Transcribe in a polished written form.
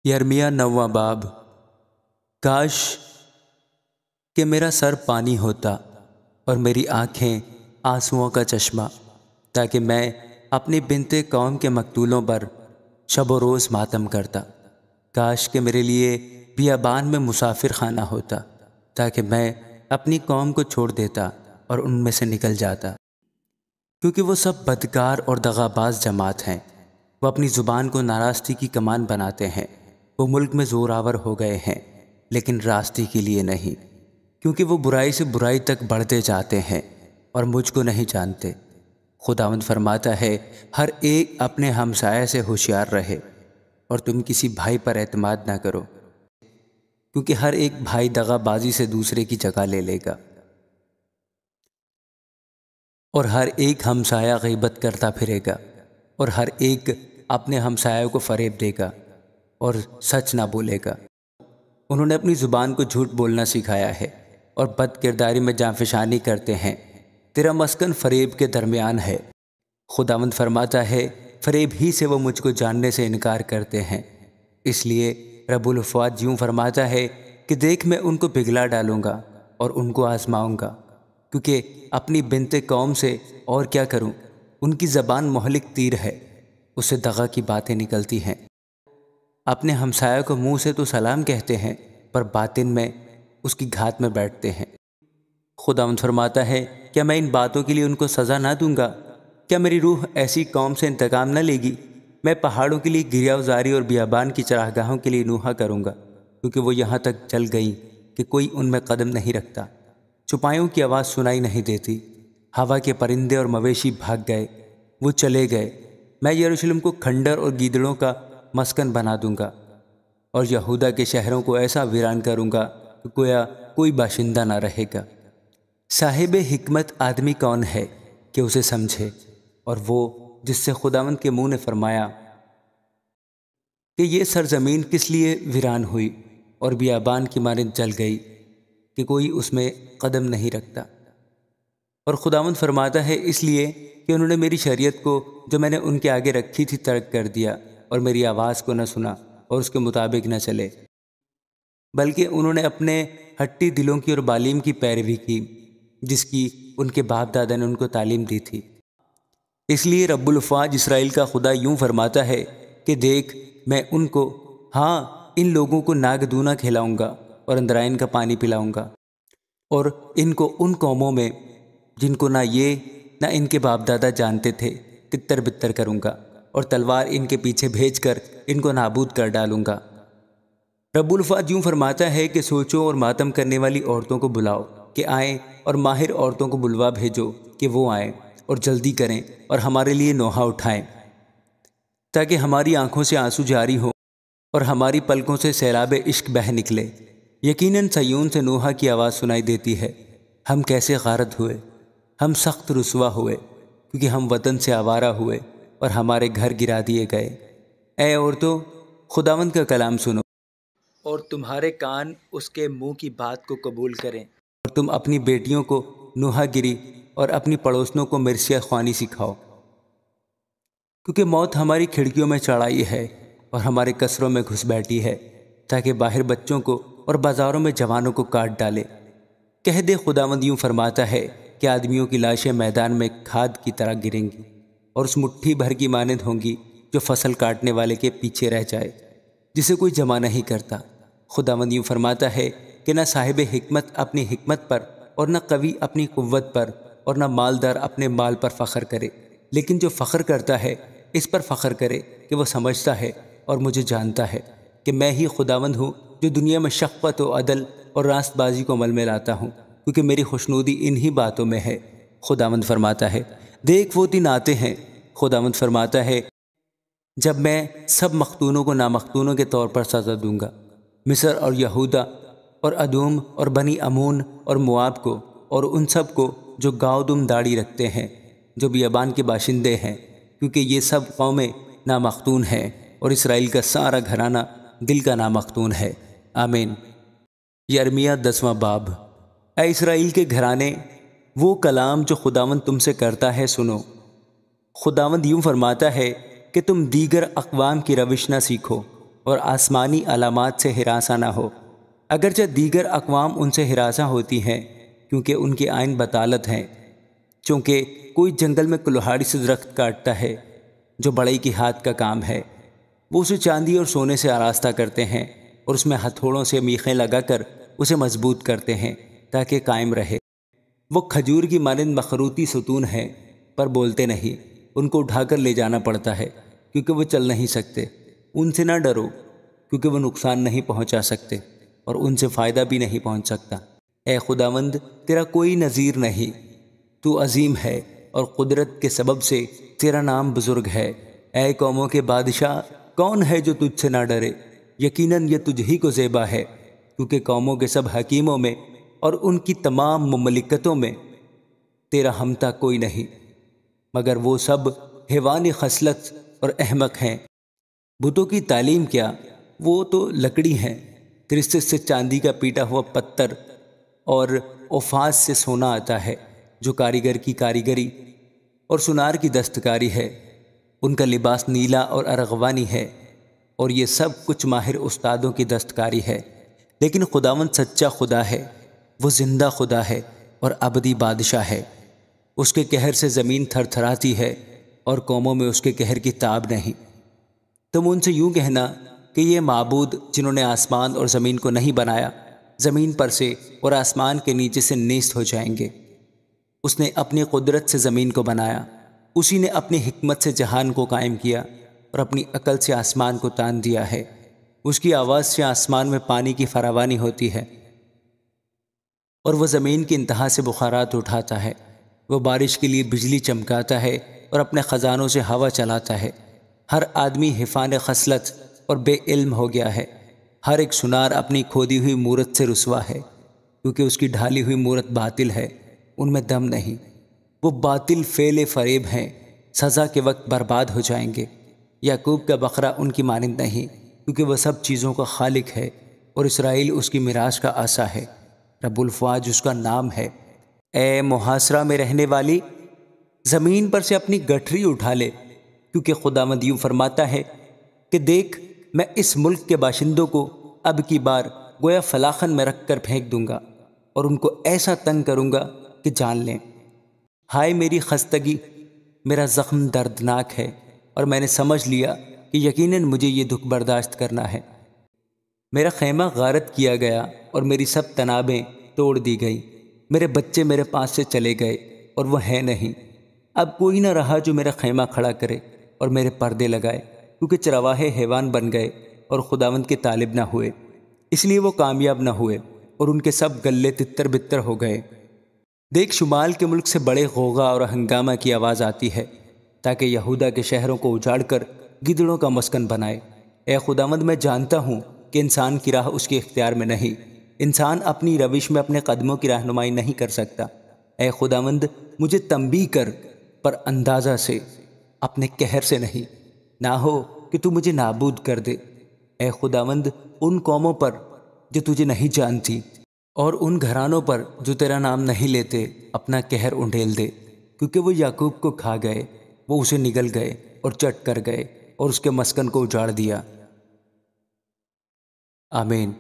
یرمیہ 9واں باب۔ کاش کہ میرا سر پانی ہوتا اور میری آنکھیں آنسوؤں کا چشمہ، تاکہ میں اپنی بنت قوم کے مقتولوں پر شب و روز ماتم کرتا۔ کاش کہ میرے لیے بیابان میں مسافر خانہ ہوتا، تاکہ میں اپنی قوم کو چھوڑ دیتا اور ان میں سے نکل جاتا، کیونکہ وہ سب بدکار اور دغاباز جماعت ہیں۔ وہ اپنی زبان کو ناراستی کی کمان بناتے ہیں۔ وہ ملک میں زوراور ہو گئے ہیں، لیکن راستی کے لیے نہیں، کیونکہ وہ برائی سے برائی تک بڑھتے جاتے ہیں اور مجھ کو نہیں جانتے۔ خداوند فرماتا ہے، ہر ایک اپنے ہمسایہ سے ہوشیار رہے، اور تم کسی بھائی پر اعتماد نہ کرو، کیونکہ ہر ایک بھائی دغا بازی سے دوسرے کی جگہ لے لے گا، اور ہر ایک ہمسایہ غیبت کرتا پھرے گا، اور ہر ایک اپنے ہمسایہ کو فریب دے گا اور سچ نہ بولے گا۔ انہوں نے اپنی زبان کو جھوٹ بولنا سکھایا ہے اور بد کرداری میں جانفشانی کرتے ہیں۔ تیرا مسکن فریب کے درمیان ہے۔ خداوند فرماتا ہے، فریب ہی سے وہ مجھ کو جاننے سے انکار کرتے ہیں۔ اس لیے رب الافواج یوں فرماتا ہے کہ دیکھ، میں ان کو پگھلا ڈالوں گا اور ان کو آزماؤں گا، کیونکہ اپنی بنت قوم سے اور کیا کروں؟ ان کی زبان مہلک تیر ہے، اس سے دغا کی باتیں نکلتی ہیں۔ اپنے ہمسایہ کو منہ سے تو سلام کہتے ہیں، پر باطن میں اس کی گھات میں بیٹھتے ہیں۔ خداوند فرماتا ہے، کیا میں ان باتوں کے لیے ان کو سزا نہ دوں گا؟ کیا میری روح ایسی قوم سے انتقام نہ لے گی؟ میں پہاڑوں کے لیے گریا وزاری اور بیابان کی چراگاہوں کے لیے نوحہ کروں گا، کیونکہ وہ یہاں تک جل گئیں کہ کوئی ان میں قدم نہیں رکھتا۔ چپائیوں کی آواز سنائی نہیں دیتی۔ ہوا کے پرندے اور مویشی بھاگ گئے، وہ چلے گئے۔ میں یروشلم کو کھنڈر اور گیدڑوں کا مسکن بنا دوں گا، اور یہودا کے شہروں کو ایسا ویران کروں گا کہ گویا کوئی باشندہ نہ رہے گا۔ صاحب حکمت آدمی کون ہے کہ اسے سمجھے، اور وہ جس سے خداوند کے منہ نے فرمایا کہ یہ سرزمین کس لیے ویران ہوئی اور بیابان کی مانند جل گئی کہ کوئی اس میں قدم نہیں رکھتا۔ اور خداوند فرماتا ہے، اس لیے کہ انہوں نے میری شریعت کو جو میں نے ان کے آگے رکھی تھی ترک کر دیا، اور میری آواز کو نہ سنا اور اس کے مطابق نہ چلے، بلکہ انہوں نے اپنے ہٹی دلوں کی اور بالیم کی پیروی کی، جس کی ان کے باپ دادا نے ان کو تعلیم دی تھی۔ اس لیے رب الافواج اسرائیل کا خدا یوں فرماتا ہے کہ دیکھ، میں ان کو، ہاں ان لوگوں کو ناگ دونا کھلاؤں گا اور اندرائن کا پانی پلاؤں گا، اور ان کو ان قوموں میں جن کو نہ یہ نہ ان کے باپ دادا جانتے تھے تتر بتر کروں گا، اور تلوار ان کے پیچھے بھیج کر ان کو نابود کر ڈالوں گا۔ رب الافواج یوں فرماتا ہے کہ سوچو اور ماتم کرنے والی عورتوں کو بلاؤ کہ آئیں، اور ماہر عورتوں کو بلوا بھیجو کہ وہ آئیں اور جلدی کریں اور ہمارے لیے نوحہ اٹھائیں، تاکہ ہماری آنکھوں سے آنسو جاری ہو اور ہماری پلکوں سے سیلاب عشق بہہ نکلے۔ یقیناً صیون سے نوحہ کی آواز سنائی دیتی ہے، ہم کیسے غارت ہوئے، ہم سخت رسوا ہوئے، کیونکہ ہم وطن سے آوارہ ہوئے اور ہمارے گھر گرا دیے گئے۔ اے عورتوں، خداوند کا کلام سنو، اور تمہارے کان اس کے منہ کی بات کو قبول کریں، اور تم اپنی بیٹیوں کو نوحہ گری اور اپنی پڑوسنوں کو مرثیہ خوانی سکھاؤ، کیونکہ موت ہماری کھڑکیوں میں چڑھ آئی ہے اور ہمارے قصروں میں گھس بیٹھی ہے، تاکہ باہر بچوں کو اور بازاروں میں جوانوں کو کاٹ ڈالے۔ کہہ دے، خداوند یوں فرماتا ہے کہ آدمیوں کی لاشیں میدان میں کھاد کی طرح گریں گی، اور اس مٹھی بھر کی مانند ہوں گی جو فصل کاٹنے والے کے پیچھے رہ جائے، جسے کوئی جمع نہیں کرتا۔ خداوند یوں فرماتا ہے کہ نہ صاحب حکمت اپنی حکمت پر، اور نہ قوی اپنی قوت پر، اور نہ مالدار اپنے مال پر فخر کرے، لیکن جو فخر کرتا ہے اس پر فخر کرے کہ وہ سمجھتا ہے اور مجھے جانتا ہے کہ میں ہی خداوند ہوں جو دنیا میں شفقت و عدل اور راست بازی کو عمل میں لاتا ہوں، کیونکہ میری خوشنودی انہی باتوں میں ہے۔ خداوند فرماتا ہے، دیکھ وہ دن آتے ہیں، خداوند فرماتا ہے، جب میں سب مختونوں کو نامختونوں کے طور پر سزا دوں گا، مصر اور یہودا اور ادوم اور بنی امون اور مواب کو، اور ان سب کو جو گاؤ دم داڑھی رکھتے ہیں، جو بیابان کے باشندے ہیں، کیونکہ یہ سب قومیں نامختون ہیں، اور اسرائیل کا سارا گھرانہ دل کا نامختون ہے۔ آمین۔ یرمیہ 10واں باب۔ اے اسرائیل کے گھرانے، وہ کلام جو خداوند تم سے کرتا ہے سنو۔ خداوند یوں فرماتا ہے کہ تم دیگر اقوام کی روش نہ سیکھو، اور آسمانی علامات سے ہراساں نہ ہو، اگرچہ دیگر اقوام ان سے ہراساں ہوتی ہیں کیونکہ ان کے آئین بطالت ہیں۔ چونکہ کوئی جنگل میں کلہاڑی سے درخت کاٹتا ہے جو بڑئی کی ہاتھ کا کام ہے، وہ اسے چاندی اور سونے سے آراستہ کرتے ہیں اور اس میں ہتھوڑوں سے میخیں لگا کر اسے مضبوط کرتے ہیں تاکہ قائم رہے۔ وہ کھجور کی مانند مخروطی ستون ہیں پر بولتے نہیں، ان کو اٹھا کر لے جانا پڑتا ہے کیونکہ وہ چل نہیں سکتے۔ ان سے نہ ڈرو کیونکہ وہ نقصان نہیں پہنچا سکتے اور ان سے فائدہ بھی نہیں پہنچ سکتا۔ اے خداوند، تیرا کوئی نظیر نہیں، تو عظیم ہے اور قدرت کے سبب سے تیرا نام بزرگ ہے۔ اے قوموں کے بادشاہ، کون ہے جو تجھ سے نہ ڈرے؟ یقیناً یہ تجھ ہی کو زیبا ہے، کیونکہ قوموں کے سب حکیموں میں اور ان کی تمام مملکتوں میں تیرا ہمتا کوئی نہیں، مگر وہ سب حیوانی خصلت اور احمق ہیں۔ بتوں کی تعلیم کیا، وہ تو لکڑی ہیں، ترسس سے چاندی کا پیٹا ہوا پتھر اور اوفاس سے سونا آتا ہے جو کاریگر کی کاریگری اور سنار کی دستکاری ہے۔ ان کا لباس نیلا اور ارغوانی ہے اور یہ سب کچھ ماہر استادوں کی دستکاری ہے۔ لیکن خداوند سچا خدا ہے، وہ زندہ خدا ہے اور ابدی بادشاہ ہے۔ اس کے قہر سے زمین تھر تھراتی ہے اور قوموں میں اس کے قہر کی تاب نہیں۔ تم ان سے یوں کہنا کہ یہ معبود جنہوں نے آسمان اور زمین کو نہیں بنایا، زمین پر سے اور آسمان کے نیچے سے نیست ہو جائیں گے۔ اس نے اپنی قدرت سے زمین کو بنایا، اسی نے اپنی حکمت سے جہان کو قائم کیا اور اپنی عقل سے آسمان کو تان دیا ہے۔ اس کی آواز سے آسمان میں پانی کی فراوانی ہوتی ہے اور وہ زمین کی انتہا سے بخارات اٹھاتا ہے۔ وہ بارش کے لیے بجلی چمکاتا ہے اور اپنے خزانوں سے ہوا چلاتا ہے۔ ہر آدمی حیفان خصلت اور بے علم ہو گیا ہے، ہر ایک سنار اپنی کھودی ہوئی مورت سے رسوا ہے، کیونکہ اس کی ڈھالی ہوئی مورت باطل ہے، ان میں دم نہیں۔ وہ باطل فعل فریب ہیں، سزا کے وقت برباد ہو جائیں گے۔ یعقوب کا بقرہ ان کی مانند نہیں، کیونکہ وہ سب چیزوں کا خالق ہے اور اسرائیل اس کی میراث کا عصا ہے، رب الفواج اس کا نام ہے۔ اے محاصرہ میں رہنے والی، زمین پر سے اپنی گٹھری اٹھا لے، کیونکہ خداوند یوں فرماتا ہے کہ دیکھ، میں اس ملک کے باشندوں کو اب کی بار گویا فلاخن میں رکھ کر پھینک دوں گا اور ان کو ایسا تنگ کروں گا کہ جان لیں۔ ہائے میری خستگی، میرا زخم دردناک ہے اور میں نے سمجھ لیا کہ یقیناً مجھے یہ دکھ برداشت کرنا ہے۔ میرا خیمہ غارت کیا گیا اور میری سب تنابیں توڑ دی گئیں۔ میرے بچے میرے پاس سے چلے گئے اور وہ ہیں نہیں۔ اب کوئی نہ رہا جو میرا خیمہ کھڑا کرے اور میرے پردے لگائے، کیونکہ چرواہے حیوان بن گئے اور خداوند کے طالب نہ ہوئے، اس لیے وہ کامیاب نہ ہوئے اور ان کے سب گلے تتر بتر ہو گئے۔ دیکھ، شمال کے ملک سے بڑے غوغا اور ہنگامہ کی آواز آتی ہے تاکہ یہودا کے شہروں کو اجاڑ کر گدڑوں کا مسکن بنائے۔ اے خداوند، میں جانتا ہوں کہ انسان کی راہ اس کے اختیار میں نہیں، انسان اپنی روش میں اپنے قدموں کی رہنمائی نہیں کر سکتا۔ اے خداوند، مجھے تنبیہ کر، پر اندازہ سے، اپنے قہر سے نہیں، نہ ہو کہ تو مجھے نابود کر دے۔ اے خداوند، ان قوموں پر جو تجھے نہیں جانتی اور ان گھرانوں پر جو تیرا نام نہیں لیتے اپنا قہر انڈیل دے، کیونکہ وہ یعقوب کو کھا گئے، وہ اسے نگل گئے اور چٹ کر گئے اور اس کے مسکن کو اجاڑ دیا۔ آمین۔